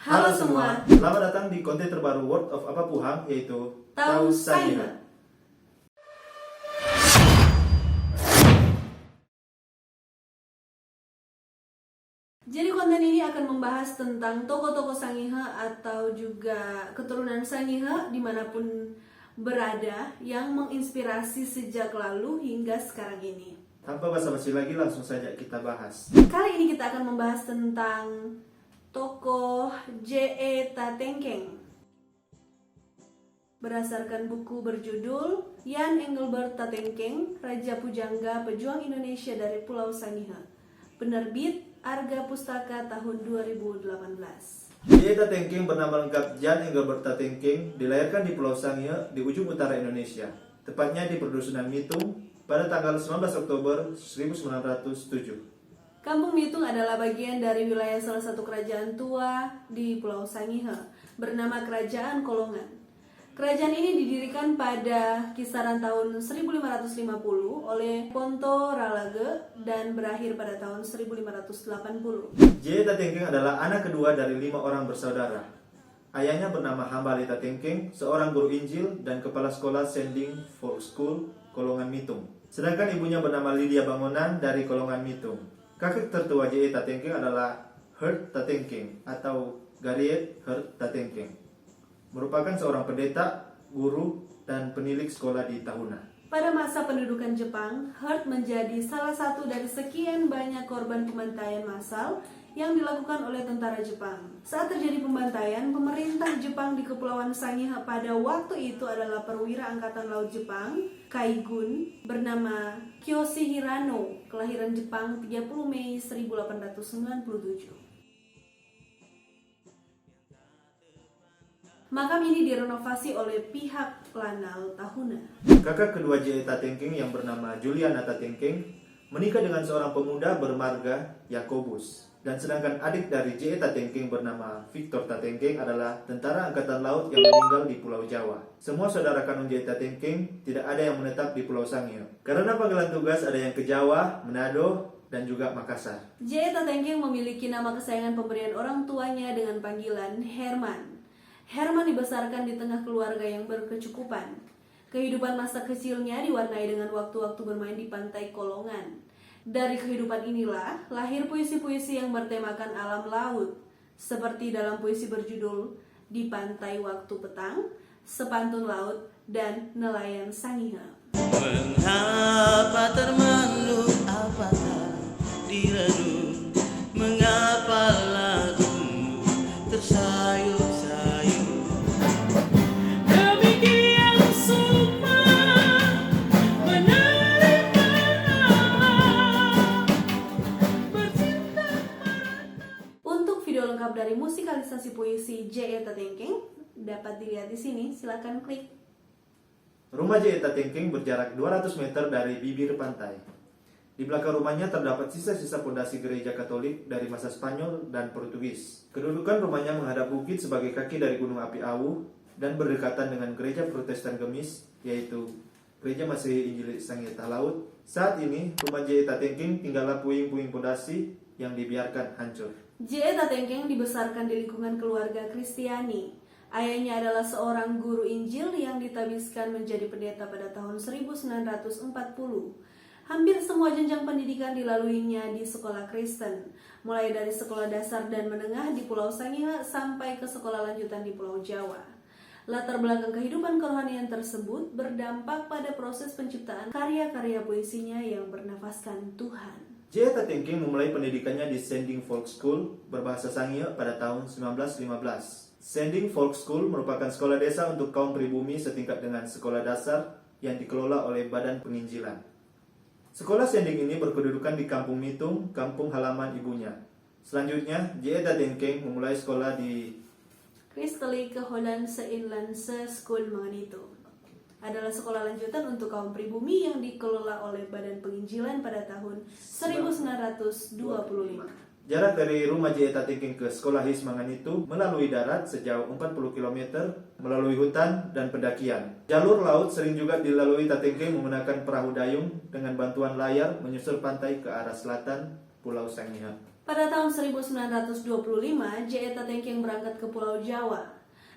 Halo semua, selamat datang di konten terbaru World of Apapuhang, yaitu Tahu Sangihe. Jadi konten ini akan membahas tentang tokoh-tokoh Sangihe atau juga keturunan Sangihe dimanapun berada yang menginspirasi sejak lalu hingga sekarang ini. Tanpa basa-basi lagi, langsung saja kita bahas. Kali ini kita akan membahas tentang tokoh J.E. Tatengkeng. Berdasarkan buku berjudul Jan Engelbert Tatengkeng, Raja Pujangga Pejuang Indonesia dari Pulau Sangihe, penerbit Arga Pustaka tahun 2018. J.E. Tatengkeng bernama lengkap Jan Engelbert Tatengkeng, dilahirkan di Pulau Sangihe di ujung utara Indonesia, tepatnya di Perdusunan Mitung pada tanggal 19 Oktober 1907. Kampung Mitung adalah bagian dari wilayah salah satu kerajaan tua di Pulau Sangihe, bernama Kerajaan Kolongan. Kerajaan ini didirikan pada kisaran tahun 1550 oleh Ponto Ralage dan berakhir pada tahun 1580. J.E. Tatengkeng adalah anak kedua dari 5 orang bersaudara. Ayahnya bernama Hambali Tatengkeng, seorang guru Injil dan kepala sekolah Sending Folk School, Kolongan Mitung. Sedangkan ibunya bernama Lydia Bangunan dari Kolongan Mitung. Kakek tertua J.E. Tatengkeng adalah Hert Tatengkeng atau Gariet Hert Tatengkeng, merupakan seorang pendeta, guru, dan penilik sekolah di Tahuna. Pada masa pendudukan Jepang, Hert menjadi salah satu dari sekian banyak korban pembantaian massal yang dilakukan oleh tentara Jepang. Saat terjadi pembantaian, pemerintah Jepang di Kepulauan Sangihe pada waktu itu adalah perwira Angkatan Laut Jepang, Kaigun, bernama Kiyoshi Hirano, kelahiran Jepang 30 Mei 1897. Makam ini direnovasi oleh pihak Lanal Tahuna. Kakak kedua J.E. Tatengkeng yang bernama Juliana Tatengkeng menikah dengan seorang pemuda bermarga Yakobus. Dan sedangkan adik dari J.E. Tatengkeng bernama Victor Tatengkeng adalah tentara angkatan laut yang meninggal di Pulau Jawa. Semua saudara kandung J.E. Tatengkeng tidak ada yang menetap di Pulau Sangihe. Karena panggilan tugas ada yang ke Jawa, Manado, dan juga Makassar. J.E. Tatengkeng memiliki nama kesayangan pemberian orang tuanya dengan panggilan Herman. Herman dibesarkan di tengah keluarga yang berkecukupan. Kehidupan masa kecilnya diwarnai dengan waktu-waktu bermain di pantai Kolongan. Dari kehidupan inilah lahir puisi-puisi yang bertemakan alam laut, seperti dalam puisi berjudul Di Pantai Waktu Petang, Sepantun Laut, dan Nelayan Sangihe. Mengapa termenung, apakah direnung, mengapa lagumu tersayup-sayup. Demikian sukma menerikan Allah bercinta. Untuk video lengkap dari musikalisasi puisi J.E. Tatengkeng dapat dilihat di sini, silakan klik. Rumah J.E. Tatengkeng berjarak 200 meter dari bibir pantai. Di belakang rumahnya terdapat sisa-sisa fondasi gereja Katolik dari masa Spanyol dan Portugis. Kedudukan rumahnya menghadap bukit sebagai kaki dari Gunung Api Awu dan berdekatan dengan gereja Protestan Gemis, yaitu Gereja Masehi Injil Sangihe Talaut. Saat ini, rumah J.E. Tatengkeng tinggallah puing-puing fondasi yang dibiarkan hancur. J.E. Tatengkeng dibesarkan di lingkungan keluarga Kristiani. Ayahnya adalah seorang guru Injil yang ditabiskan menjadi pendeta pada tahun 1940. Hampir semua jenjang pendidikan dilaluinya di sekolah Kristen, mulai dari sekolah dasar dan menengah di Pulau Sangihe sampai ke sekolah lanjutan di Pulau Jawa. Latar belakang kehidupan kerohanian tersebut berdampak pada proses penciptaan karya-karya puisinya yang bernafaskan Tuhan. J.E. Tatengkeng memulai pendidikannya di Sending Folk School berbahasa Sangihe pada tahun 1915. Sending Folk School merupakan sekolah desa untuk kaum pribumi setingkat dengan sekolah dasar yang dikelola oleh Badan Penginjilan. Sekolah Sending ini berkedudukan di Kampung Mitung, kampung halaman ibunya. Selanjutnya, J.E. Tatengkeng memulai sekolah di Christelijke Hollandse Inlandse School Manganito. Adalah sekolah lanjutan untuk kaum pribumi yang dikelola oleh Badan Penginjilan pada tahun 1925. Jarak dari rumah J.E. Tatengkeng ke sekolah Hismangan itu melalui darat sejauh 40 km, melalui hutan dan pendakian. Jalur laut sering juga dilalui Tatengkeng menggunakan perahu dayung dengan bantuan layar menyusur pantai ke arah selatan Pulau Sangihe. Pada tahun 1925, J.E. Tatengking berangkat ke Pulau Jawa.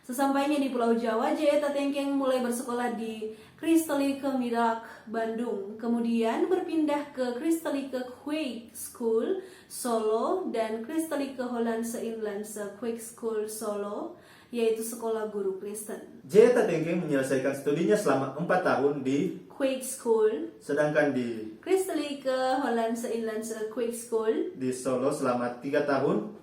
Sesampainya di Pulau Jawa, J.E. Tatengking mulai bersekolah di Christelijke Middag, Bandung. Kemudian berpindah ke Christelijke Kweekschool, Solo, dan Christelijke Hollandse Inlandse Kweekschool, Solo, yaitu sekolah guru Kristen. J.E. Tatengking menyelesaikan studinya selama 4 tahun di Kweekschool, sedangkan di Christelijke Hollandse Inlandse Kweekschool, di Solo selama 3 tahun.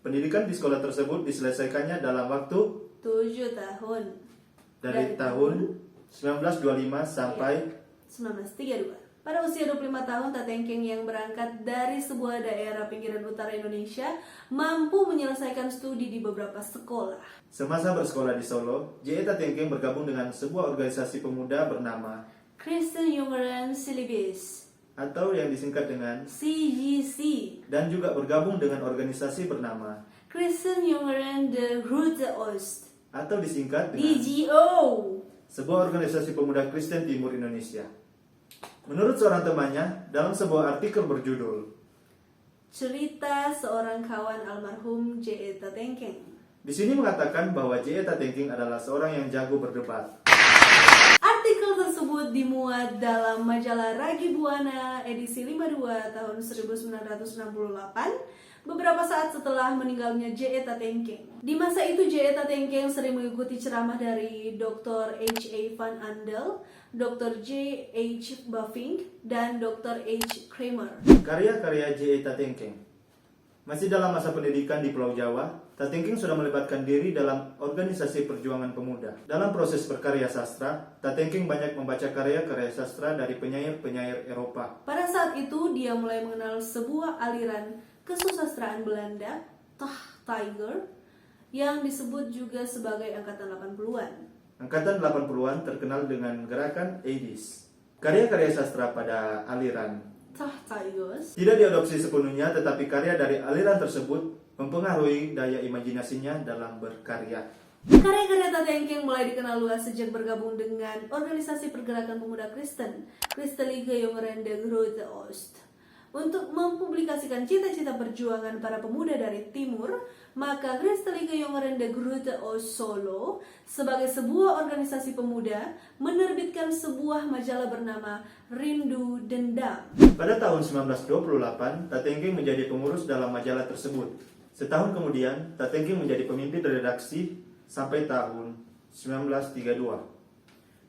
Pendidikan di sekolah tersebut diselesaikannya dalam waktu 7 tahun. dari tahun 1925 sampai 1932. Pada usia 25 tahun, Tatengking yang berangkat dari sebuah daerah pinggiran utara Indonesia mampu menyelesaikan studi di beberapa sekolah. semasa bersekolah di Solo, J.E. Tatengking bergabung dengan sebuah organisasi pemuda bernama Kristen Jongeren Silibis, atau yang disingkat dengan CJC, dan juga bergabung dengan organisasi bernama Kristen Jongeren de Grote Oost, atau disingkat dengan DGO. sebuah organisasi pemuda Kristen Timur Indonesia. Menurut seorang temannya, dalam sebuah artikel berjudul Cerita seorang kawan almarhum J.E. Tatengking. di sini mengatakan bahwa J.E. Tatengking adalah seorang yang jago berdebat. Artikel tersebut dimuat dalam majalah Ragi Buana edisi 52 tahun 1968, beberapa saat setelah meninggalnya J.E. Tatengking. Di masa itu J.E. Tatengking sering mengikuti ceramah dari Dr. H.A. Van Andel, Dr. J.H. Buffing, dan Dr. H. Kramer. Karya-karya J.E. Tatengking. Masih dalam masa pendidikan di Pulau Jawa, Tatengking sudah melibatkan diri dalam organisasi perjuangan pemuda. Dalam proses berkarya sastra, Tatengking banyak membaca karya-karya sastra dari penyair-penyair Eropa. Pada saat itu dia mulai mengenal sebuah aliran kesusastraan Belanda, Tiger, yang disebut juga sebagai angkatan 80-an. Angkatan 80-an terkenal dengan gerakan 80s. Karya-karya sastra pada aliran Tigers tidak diadopsi sepenuhnya, tetapi karya dari aliran tersebut mempengaruhi daya imajinasinya dalam berkarya. Karya-karya Tatengking mulai dikenal luas sejak bergabung dengan organisasi pergerakan pemuda Kristen, Christelijke Jongeren de Grote Oost. Untuk mempublikasikan cita-cita perjuangan para pemuda dari timur, maka Christelijke Jongeren de Grote Oost Solo sebagai sebuah organisasi pemuda menerbitkan sebuah majalah bernama Rindu Dendam. Pada tahun 1928, Tatengking menjadi pengurus dalam majalah tersebut. Setahun kemudian, Tatengking menjadi pemimpin redaksi sampai tahun 1932.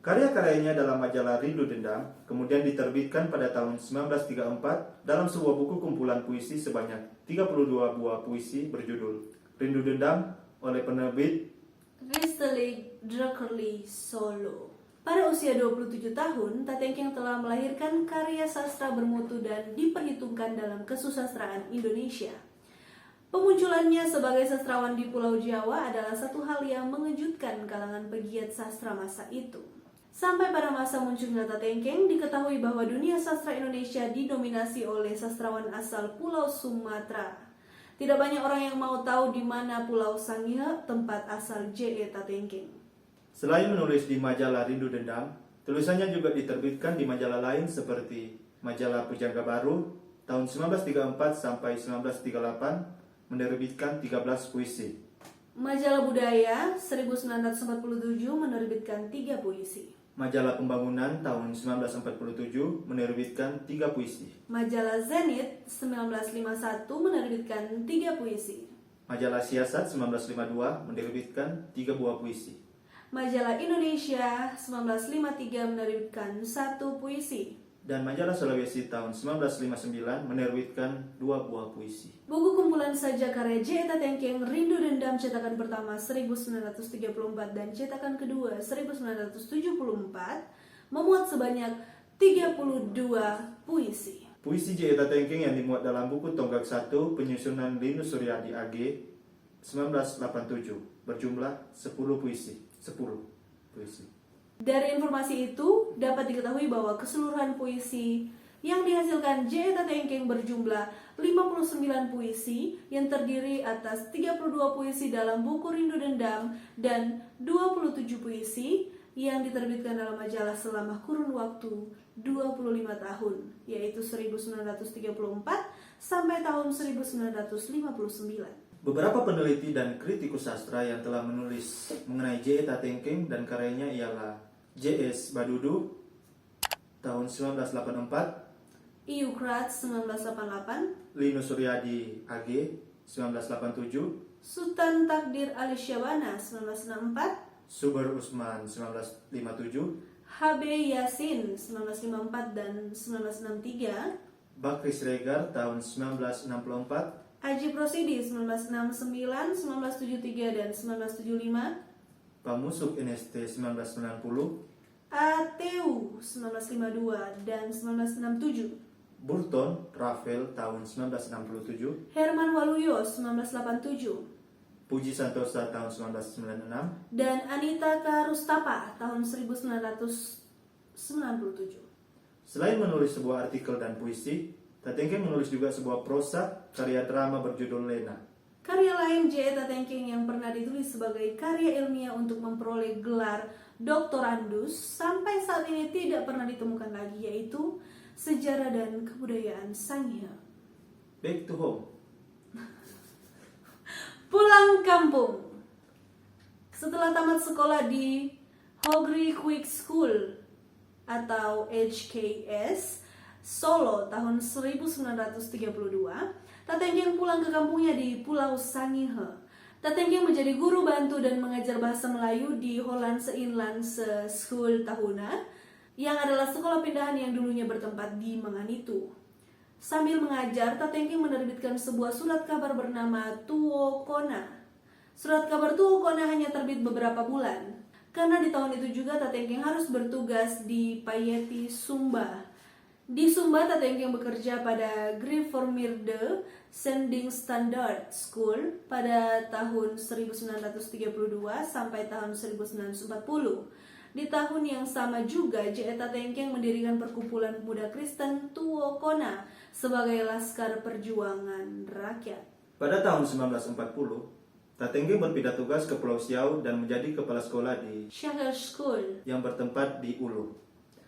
Karya-karyanya dalam majalah Rindu Dendam kemudian diterbitkan pada tahun 1934 dalam sebuah buku kumpulan puisi sebanyak 32 buah puisi berjudul Rindu Dendam oleh penerbit Christelijke Drukkerij Solo. Pada usia 27 tahun, Tatengking telah melahirkan karya sastra bermutu dan diperhitungkan dalam kesusastraan Indonesia. Pemunculannya sebagai sastrawan di Pulau Jawa adalah satu hal yang mengejutkan kalangan pegiat sastra masa itu. Sampai pada masa munculnya Tatengking, diketahui bahwa dunia sastra Indonesia didominasi oleh sastrawan asal Pulau Sumatera. Tidak banyak orang yang mau tahu di mana Pulau Sangihe, tempat asal J.E. Tatengking. Selain menulis di majalah Rindu Dendam, tulisannya juga diterbitkan di majalah lain seperti majalah Pujangga Baru tahun 1934 sampai 1938 menerbitkan 13 puisi. Majalah Budaya 1947 menerbitkan 3 puisi. Majalah Pembangunan tahun 1947 menerbitkan 3 puisi. Majalah Zenit 1951 menerbitkan 3 puisi. Majalah Siasat 1952 menerbitkan 3 buah puisi. Majalah Indonesia 1953 menerbitkan 1 puisi. Dan majalah Sulawesi tahun 1959 menerbitkan 2 buah puisi. Buku kumpulan saja karya J.E. Tatengking Rindu Dendam cetakan pertama 1934 dan cetakan kedua 1974 memuat sebanyak 32 puisi. Puisi J.E. Tatengking yang dimuat dalam buku Tonggak 1 penyusunan Linus Suryadi AG 1987 berjumlah 10 puisi. Dari informasi itu dapat diketahui bahwa keseluruhan puisi yang dihasilkan J.E. Tatengking berjumlah 59 puisi yang terdiri atas 32 puisi dalam buku Rindu Dendam dan 27 puisi yang diterbitkan dalam majalah selama kurun waktu 25 tahun, yaitu 1934 sampai tahun 1959. Beberapa peneliti dan kritikus sastra yang telah menulis mengenai J.E.T. Tengking dan karyanya ialah J.S. Badudu tahun 1984, Iu Kratz 1988, Linus Suryadi AG 1987, Sultan Takdir Ali Syabana 1964, Suber Usman 1957, H.B. Yasin 1954 dan 1963, Bakri Sregar tahun 1964, Ajib Rosidi 1969, 1973 dan 1975, Pamusuk NST 1990, ATU 1952 dan 1967, Burton Rafael tahun 1967, Herman Waluyo 1987, Puji Santosa tahun 1996, dan Anita Karustapa tahun 1997. Selain menulis sebuah artikel dan puisi, Tatengking menulis juga sebuah prosa karya drama berjudul Lena. Karya lain J.E.T. Tengking yang pernah ditulis sebagai karya ilmiah untuk memperoleh gelar doktorandus sampai saat ini tidak pernah ditemukan lagi, yaitu Sejarah dan Kebudayaan Sangya. Back to Home. Pulang kampung. Setelah tamat sekolah di Hogri Quick School atau HKS Solo tahun 1932, Tatengking pulang ke kampungnya di Pulau Sangihe. Tatengking menjadi guru bantu dan mengajar bahasa Melayu di Hollandse Inlandse School Tahuna, yang adalah sekolah pindahan yang dulunya bertempat di Manganitu. Sambil mengajar, Tatengking menerbitkan sebuah surat kabar bernama Tuo Kona. Surat kabar Tuo Kona hanya terbit beberapa bulan, karena di tahun itu juga Tatengking harus bertugas di Payeti, Sumba. Di Sumba, Tatengking bekerja pada Griformirde Sending Standard School pada tahun 1932 sampai tahun 1940. Di tahun yang sama juga, J.E.T. Tengking mendirikan perkumpulan pemuda Kristen Tuo Kona sebagai Laskar Perjuangan Rakyat. Pada tahun 1940, Tatengking berpindah tugas ke Pulau Siau dan menjadi kepala sekolah di Shaker School. yang bertempat di Ulu.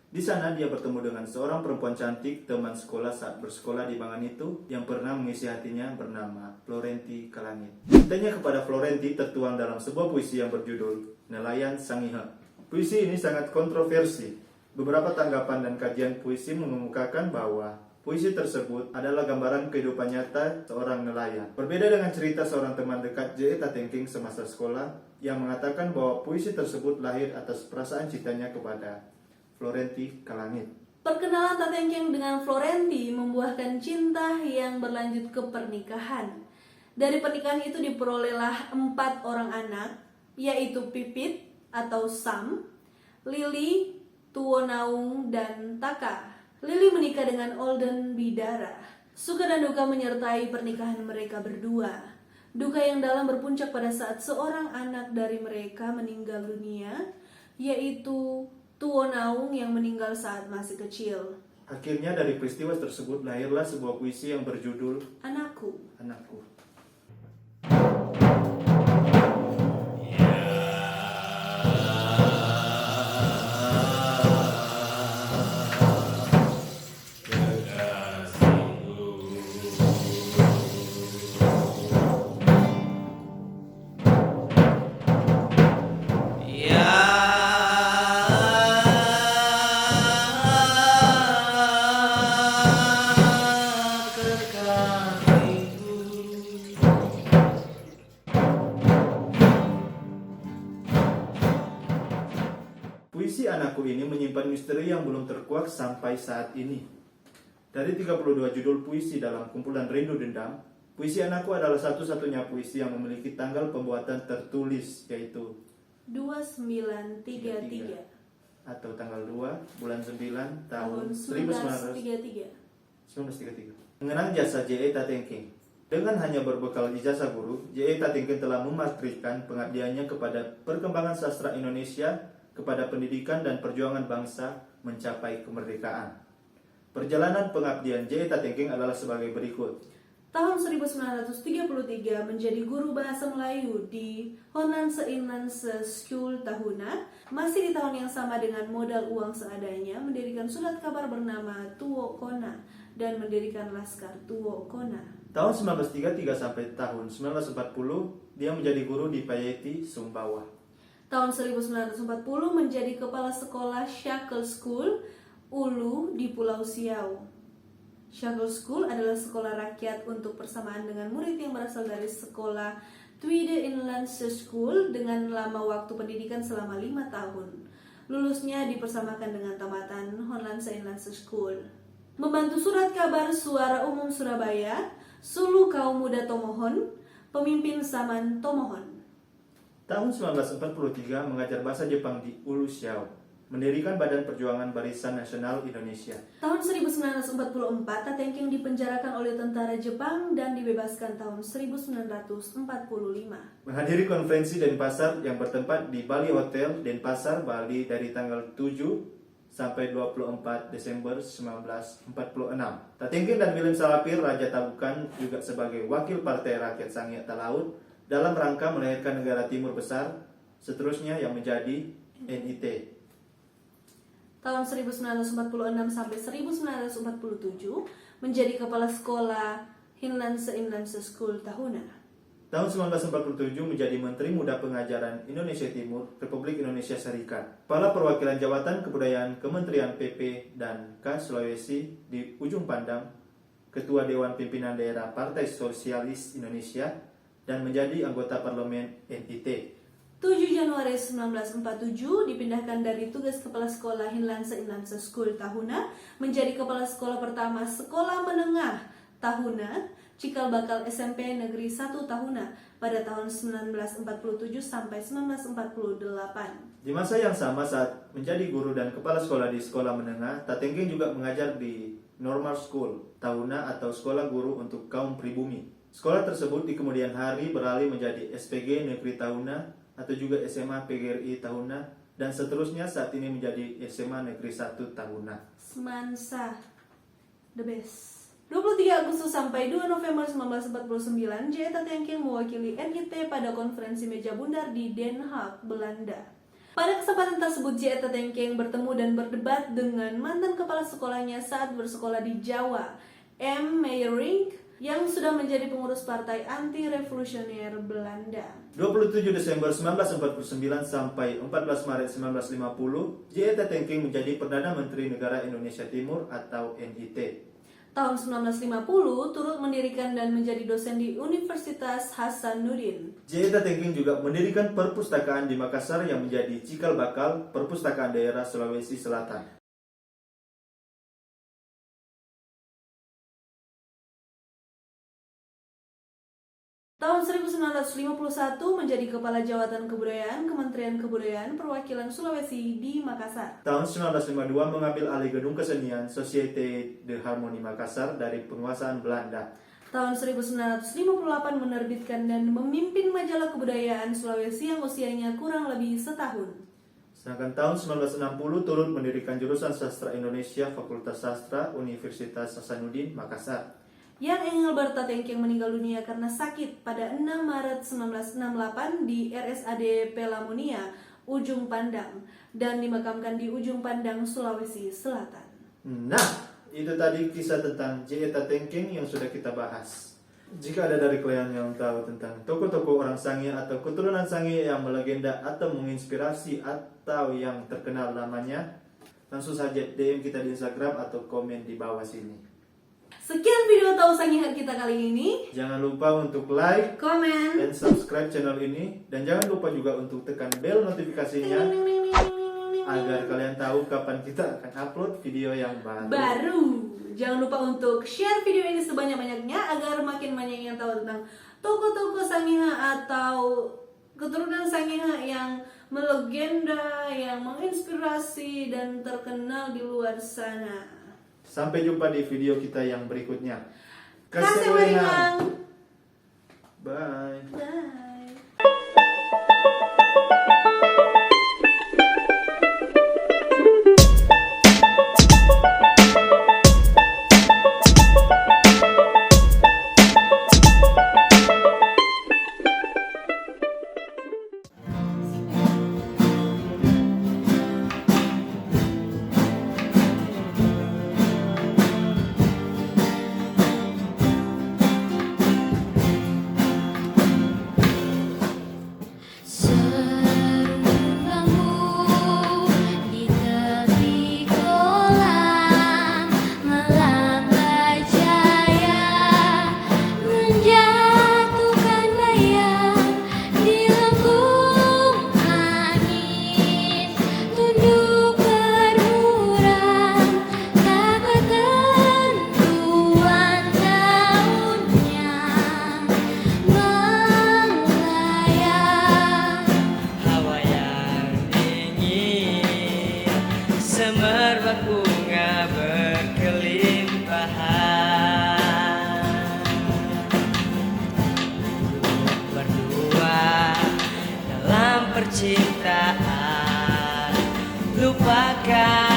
Di sana dia bertemu dengan seorang perempuan cantik, teman sekolah saat bersekolah di Manganitu, yang pernah mengisi hatinya, bernama Florenti Kalangit. Cintanya kepada Florenti tertuang dalam sebuah puisi yang berjudul Nelayan Sangihe. Puisi ini sangat kontroversi. Beberapa tanggapan dan kajian puisi mengemukakan bahwa puisi tersebut adalah gambaran kehidupan nyata seorang nelayan. Berbeda dengan cerita seorang teman dekat J.E.T. Tengking semasa sekolah yang mengatakan bahwa puisi tersebut lahir atas perasaan cintanya kepada Florenti Kalangit. Perkenalan Tatengking dengan Florenti membuahkan cinta yang berlanjut ke pernikahan. Dari pernikahan itu diperolehlah 4 orang anak, yaitu Pipit atau Sam, Lili, Tuonaung, dan Taka. Lili menikah dengan Olden Bidara. Suka dan duka menyertai pernikahan mereka berdua. Duka yang dalam berpuncak pada saat seorang anak dari mereka meninggal dunia, yaitu Tuonaung yang meninggal saat masih kecil. Akhirnya dari peristiwa tersebut lahirlah sebuah puisi yang berjudul Anakku. Anakku. Puisi Anakku ini menyimpan misteri yang belum terkuak sampai saat ini. Dari 32 judul puisi dalam kumpulan Rindu Dendam, puisi Anakku adalah satu-satunya puisi yang memiliki tanggal pembuatan tertulis, yaitu 2933 atau tanggal 2 bulan 9 tahun tahun 1933. Mengenang jasa J.E.T. Tengking. Dengan hanya berbekal ijazah guru, J.E.T. Tengking telah memastikan pengabdiannya kepada perkembangan sastra Indonesia, kepada pendidikan dan perjuangan bangsa mencapai kemerdekaan. Perjalanan pengabdian J.E.T. Tengking adalah sebagai berikut. Tahun 1933 menjadi guru bahasa Melayu di Hollandse Inlandse School Tahuna. Masih di tahun yang sama dengan modal uang seadanya mendirikan surat kabar bernama Tuo Kona dan mendirikan Laskar Tuo Kona. Tahun 1933 sampai tahun 1940, dia menjadi guru di Payeti, Sumbawa. Tahun 1940 menjadi kepala sekolah Shackle School Ulu di Pulau Siau. Shackle School adalah sekolah rakyat untuk persamaan dengan murid yang berasal dari sekolah Tweede Inlandse School dengan lama waktu pendidikan selama 5 tahun. Lulusnya dipersamakan dengan tamatan Hollandse Inlandse School. Membantu surat kabar Suara Umum Surabaya, Sulu Kaum Muda Tomohon, pemimpin Saman Tomohon. Tahun 1943 mengajar bahasa Jepang di Ulu Siau, mendirikan Badan Perjuangan Barisan Nasional Indonesia. Tahun 1944, Tatengking dipenjarakan oleh tentara Jepang dan dibebaskan tahun 1945. Menghadiri konferensi Denpasar yang bertempat di Bali Hotel, Denpasar, Bali dari tanggal 7 sampai 24 Desember 1946. Tatengking dan William Salapir, Raja Tabukan, juga sebagai wakil Partai Rakyat Sangya Talaut dalam rangka melahirkan negara timur besar, seterusnya yang menjadi NIT. Tahun 1946 sampai 1947 menjadi kepala sekolah Inlandse School Tahuna. Tahun 1947 menjadi Menteri Muda Pengajaran Indonesia Timur, Republik Indonesia Serikat. Kepala Perwakilan Jabatan Kebudayaan Kementerian PP dan K Sulawesi di Ujung Pandang, Ketua Dewan Pimpinan Daerah Partai Sosialis Indonesia, dan menjadi anggota parlemen NIT. 7 Januari 1947 dipindahkan dari tugas kepala sekolah Inlandse School Tahuna menjadi kepala sekolah pertama Sekolah Menengah Tahuna Cikal Bakal SMP Negeri 1 Tahuna pada tahun 1947 sampai 1948. Di masa yang sama saat menjadi guru dan kepala sekolah di sekolah menengah, Tatengking juga mengajar di Normal School Tahuna atau Sekolah Guru untuk Kaum Pribumi. Sekolah tersebut di kemudian hari beralih menjadi SPG Negeri Tahuna atau juga SMA PGRI Tahuna dan seterusnya saat ini menjadi SMA Negeri 1 Tahuna. Semansa the best. 23 Agustus sampai 2 November 1949, J. Tatengking mewakili NIT pada konferensi meja bundar di Den Haag, Belanda. Pada kesempatan tersebut, J. Tatengking bertemu dan berdebat dengan mantan kepala sekolahnya saat bersekolah di Jawa, M. Meijering, yang sudah menjadi pengurus Partai Anti-Revolusioner Belanda. 27 Desember 1949 sampai 14 Maret 1950, J. Tatengking menjadi Perdana Menteri Negara Indonesia Timur atau NIT. Tahun 1950 turut mendirikan dan menjadi dosen di Universitas Hasanuddin. J. Tatengking juga mendirikan perpustakaan di Makassar yang menjadi cikal bakal Perpustakaan Daerah Sulawesi Selatan. Tahun 1951 menjadi Kepala Jawatan Kebudayaan Kementerian Kebudayaan Perwakilan Sulawesi di Makassar. Tahun 1952 mengambil alih Gedung Kesenian Société de Harmonie Makassar dari penguasaan Belanda. Tahun 1958 menerbitkan dan memimpin majalah kebudayaan Sulawesi yang usianya kurang lebih setahun. Sedangkan tahun 1960 turut mendirikan jurusan Sastra Indonesia Fakultas Sastra Universitas Hasanuddin Makassar. Yang Engelbert Tatengking meninggal dunia karena sakit pada 6 Maret 1968 di RSAD Pelamonia, Ujung Pandang, dan dimakamkan di Ujung Pandang, Sulawesi Selatan. Nah, itu tadi kisah tentang J. Tatengking yang sudah kita bahas. Jika ada dari kalian yang tahu tentang tokoh-tokoh orang Sangya atau keturunan Sangya yang melegenda atau menginspirasi atau yang terkenal namanya, langsung saja DM kita di Instagram atau komen di bawah sini. Sekian video tahu Sangihat kita kali ini. Jangan lupa untuk like, Komen, dan subscribe channel ini. Dan jangan lupa juga untuk tekan bel notifikasinya agar kalian tahu kapan kita akan upload video yang baru. Jangan lupa untuk share video ini sebanyak-banyaknya agar makin banyak yang tahu tentang tokoh-tokoh Sangiha atau keturunan Sangiha yang melegenda, yang menginspirasi dan terkenal di luar sana. Sampai jumpa di video kita yang berikutnya. Kasih Maringang. Bye. Bye. percintaan, lupakan